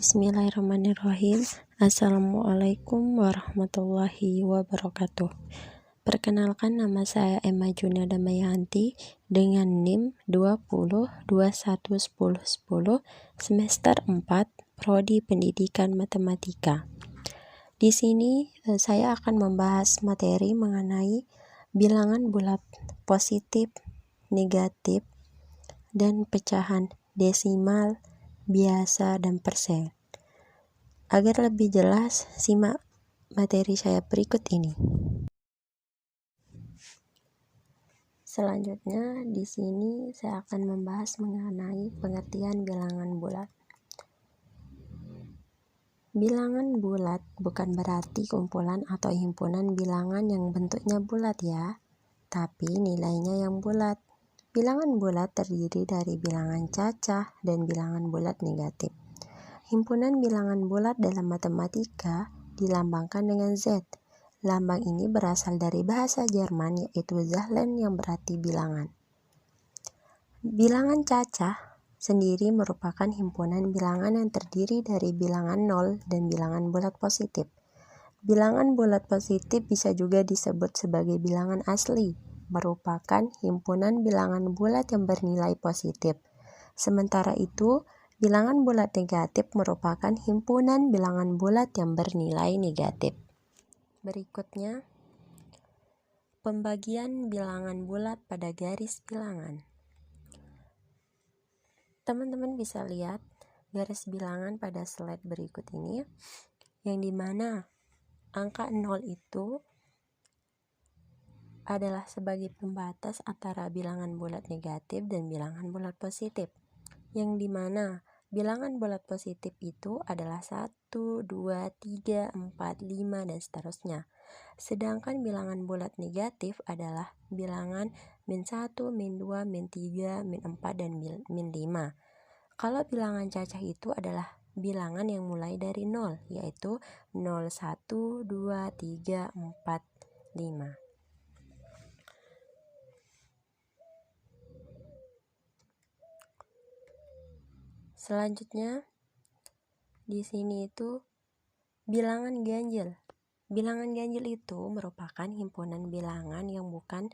Bismillahirrahmanirrahim. Assalamualaikum warahmatullahi wabarakatuh. Perkenalkan, nama saya Emma Juna Damayanti dengan NIM 20211010 semester 4 Prodi Pendidikan Matematika. Di sini saya akan membahas materi mengenai bilangan bulat positif, negatif, dan pecahan desimal, biasa, dan persen. Agar lebih jelas, simak materi saya berikut ini. Selanjutnya, di sini saya akan membahas mengenai pengertian bilangan bulat. Bilangan bulat bukan berarti kumpulan atau himpunan bilangan yang bentuknya bulat ya, tapi nilainya yang bulat. Bilangan bulat terdiri dari bilangan cacah dan bilangan bulat negatif. Himpunan bilangan bulat dalam matematika dilambangkan dengan Z. Lambang ini berasal dari bahasa Jerman, yaitu Zahlen, yang berarti bilangan. Bilangan cacah sendiri merupakan himpunan bilangan yang terdiri dari bilangan 0 dan bilangan bulat positif. Bilangan bulat positif bisa juga disebut sebagai bilangan asli, merupakan himpunan bilangan bulat yang bernilai positif. Sementara itu, bilangan bulat negatif merupakan himpunan bilangan bulat yang bernilai negatif. Berikutnya, pembagian bilangan bulat pada garis bilangan. Teman-teman bisa lihat garis bilangan pada slide berikut ini, yang dimana angka 0 itu adalah sebagai pembatas antara bilangan bulat negatif dan bilangan bulat positif, yang dimana bilangan bulat positif itu adalah 1, 2, 3, 4, 5, dan seterusnya. Sedangkan bilangan bulat negatif adalah bilangan min 1, min 2, min 3, min 4, dan min 5. Kalau bilangan cacah itu adalah bilangan yang mulai dari 0, yaitu 0, 1, 2, 3, 4, 5. Selanjutnya, di sini itu bilangan ganjil. Bilangan ganjil itu merupakan himpunan bilangan yang bukan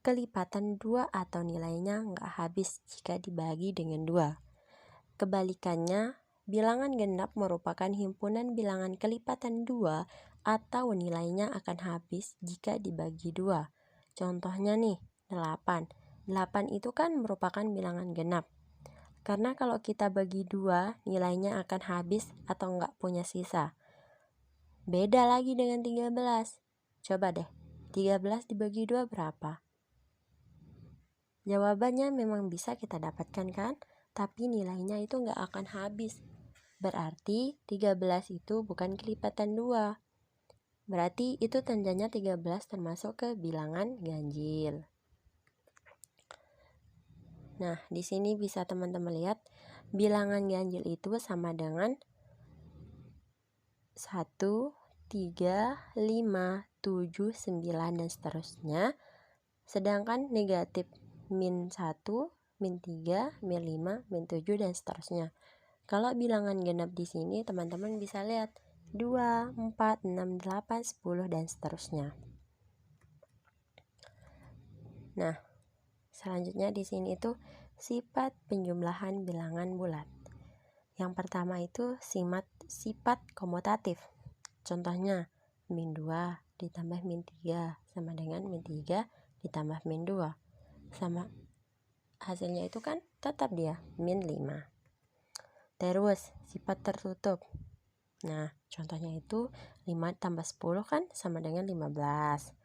kelipatan 2 atau nilainya nggak habis jika dibagi dengan 2. Kebalikannya, bilangan genap merupakan himpunan bilangan kelipatan 2 atau nilainya akan habis jika dibagi 2. Contohnya nih, 8. 8 itu kan merupakan bilangan genap. Karena kalau kita bagi 2, nilainya akan habis atau nggak punya sisa. Beda lagi dengan 13. Coba deh, 13 dibagi 2 berapa? Jawabannya memang bisa kita dapatkan kan? Tapi nilainya itu nggak akan habis. Berarti 13 itu bukan kelipatan 2. Berarti itu tandanya 13 termasuk ke bilangan ganjil. Nah, di sini bisa teman-teman lihat bilangan ganjil itu sama dengan 1, 3, 5, 7, 9, dan seterusnya. Sedangkan negatif min 1, min 3, min 5, min 7, dan seterusnya. Kalau bilangan genap di sini teman-teman bisa lihat 2, 4, 6, 8, 10, dan seterusnya. Nah, selanjutnya di sini itu sifat penjumlahan bilangan bulat. Yang pertama itu sifat komutatif. Contohnya, min 2 ditambah min 3 sama dengan min 3 ditambah min 2. Sama hasilnya itu kan tetap dia min 5. Terus, sifat tertutup. Nah, contohnya itu 5 tambah 10 kan sama dengan 15.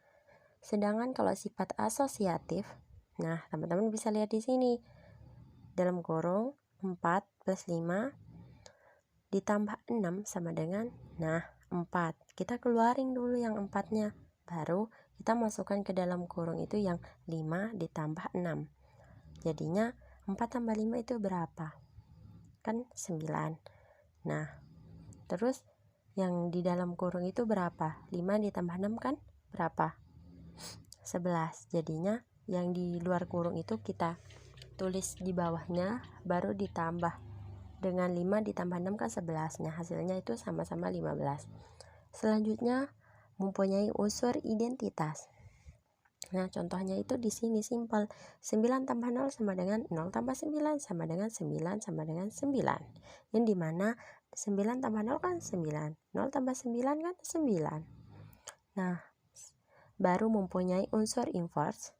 Sedangkan kalau sifat asosiatif, nah teman-teman bisa lihat di sini. Dalam kurung 4 plus 5 ditambah 6 sama dengan 4. Kita keluarin dulu yang 4-nya, baru kita masukkan ke dalam kurung itu yang 5 ditambah 6. Jadinya 4 tambah 5 itu berapa? Kan 9. Nah, terus yang di dalam kurung itu berapa? 5 ditambah 6 kan berapa? 11. Jadinya yang di luar kurung itu kita tulis di bawahnya, baru ditambah dengan 5 ditambah 6 kan 11. Nah, hasilnya itu sama-sama 15. Selanjutnya, mempunyai unsur identitas. Nah, contohnya itu di sini simpel. 9 tambah 0 sama dengan 0 tambah 9 sama dengan 9 sama dengan 9. Yang dimana 9 tambah 0 kan 9. 0 tambah 9 kan 9. Nah, baru mempunyai unsur inverse.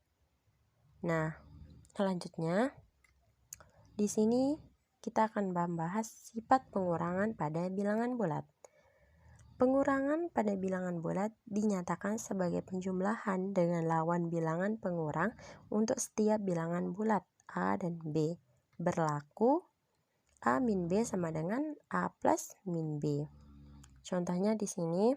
Nah, selanjutnya di sini kita akan membahas sifat pengurangan pada bilangan bulat. Pengurangan pada bilangan bulat dinyatakan sebagai penjumlahan dengan lawan bilangan pengurang untuk setiap bilangan bulat A dan B. Berlaku A min B sama dengan A plus min B. Contohnya di sini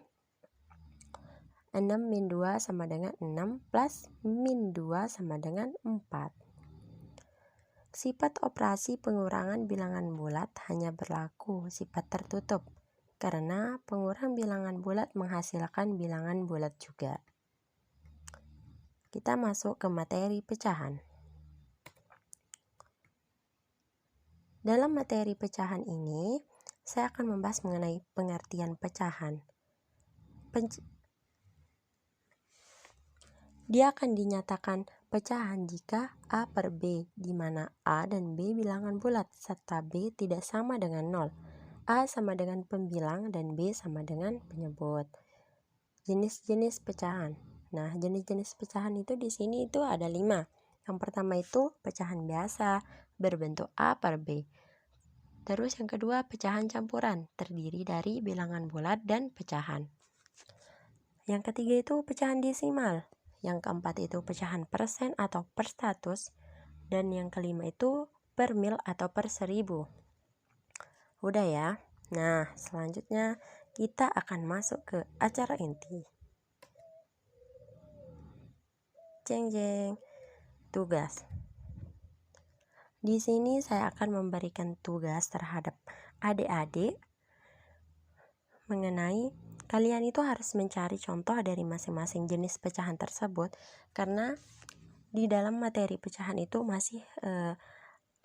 6 min 2 sama dengan 6 plus min 2 sama dengan 4. Sifat operasi pengurangan bilangan bulat hanya berlaku sifat tertutup, karena pengurang bilangan bulat menghasilkan bilangan bulat juga. Kita masuk ke materi pecahan. Dalam materi pecahan ini, saya akan membahas mengenai pengertian pecahan. Dia akan dinyatakan pecahan jika A per B, di mana A dan B bilangan bulat, serta B tidak sama dengan 0. A sama dengan pembilang dan B sama dengan penyebut. Jenis-jenis pecahan. Nah, jenis-jenis pecahan itu di sini itu ada 5. Yang pertama itu pecahan biasa berbentuk A per B. Terus yang kedua pecahan campuran, terdiri dari bilangan bulat dan pecahan. Yang ketiga itu pecahan desimal. Yang keempat itu pecahan persen atau per status. Dan yang kelima itu per mil atau per 1000. Udah ya. Nah, selanjutnya kita akan masuk ke acara inti. Jeng jeng. Tugas. Di sini saya akan memberikan tugas terhadap adik-adik mengenai kalian itu harus mencari contoh dari masing-masing jenis pecahan tersebut, karena di dalam materi pecahan itu masih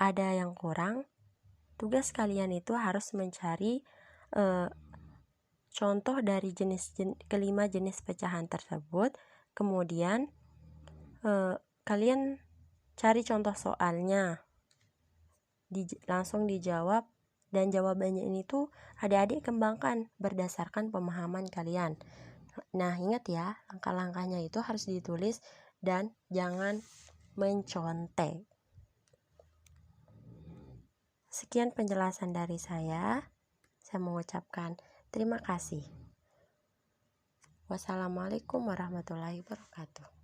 ada yang kurang. Tugas kalian itu harus mencari contoh dari kelima jenis pecahan tersebut. Kemudian kalian cari contoh soalnya, langsung dijawab. Dan jawabannya ini tuh adik-adik kembangkan berdasarkan pemahaman kalian. Nah, ingat ya, langkah-langkahnya itu harus ditulis dan jangan mencontek. Sekian penjelasan dari saya. Saya mengucapkan terima kasih. Wassalamualaikum warahmatullahi wabarakatuh.